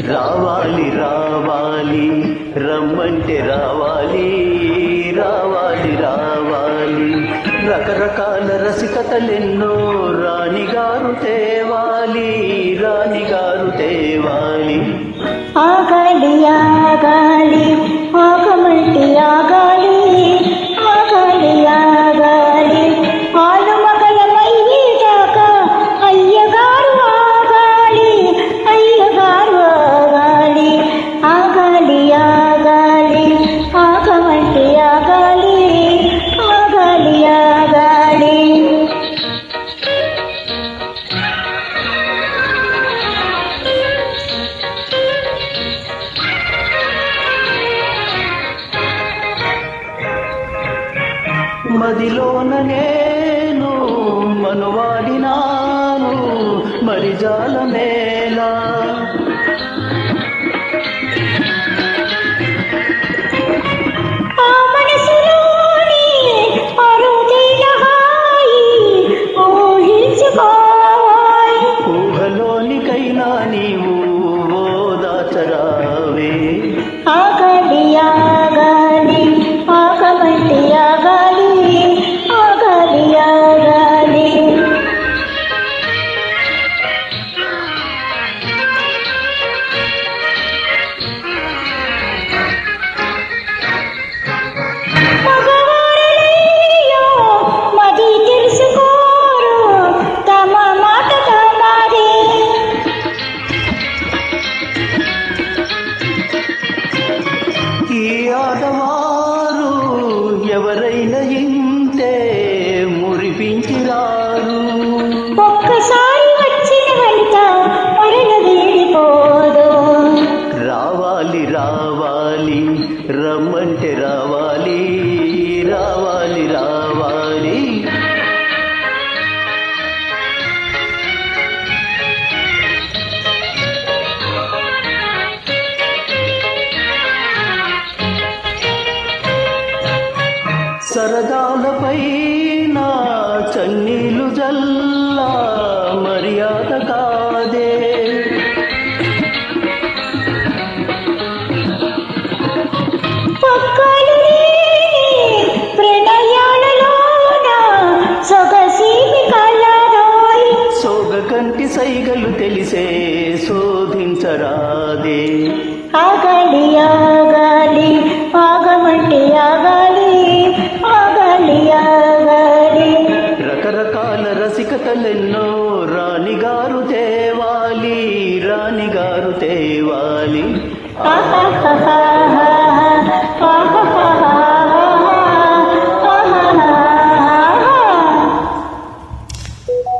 రావాలి రావాలి రమ్మంటే రావాలి రావాలి రావాలి రకరకాల రసికతలెన్నో రాణిగారు తేవాలి రాణిగారు తేవాలి. ఆగాలి ఆగాలి ఆగమంటే ఆగాలి ఆగాలి ఆగాలి ఆలు మగలమయ్యేదాకా అయ్యగారు ఆగాలి అయ్యగారు ఆగాలి ఆగాలి ఆగాలి ఆగమంటే ఆగాలి ఆగాలి ఆగాలి. మదిలోన నేను మనువాడినాను మరి జాలమేలా. ఊహలోనికైనా నీవు ఓదాచరావే. ఆగాలి ఆగాలి ఆగమంటే ఆగాలి ఆగాలి ఆగాలి. మగవారయ్యో మది తెలుసుకోరు తమ మాట తమదే. ఈ ఆడవారు ఎవరైనా ఇంతే మురిపించిరారు. ఒక్కసారి వచ్చిన వనిత మరల వీడిపోదు. రావాలి రావాలి రమ్మంటే రావాలి రావాలి రావాలి. సరదాలపైన చన్నీలు జల్లా మర్యాద కాదే. పక్కలు ప్రణయాలలోన సొగసీమి కలరోయ్. సోగ కంటి సైగలు తెలిసే శోధించరాదే. ఆగాలి ఆగాలి ఆగమంటే ఆగాలి ఆగాలి ఆగాలి. రకరకాల రసికతలెన్నో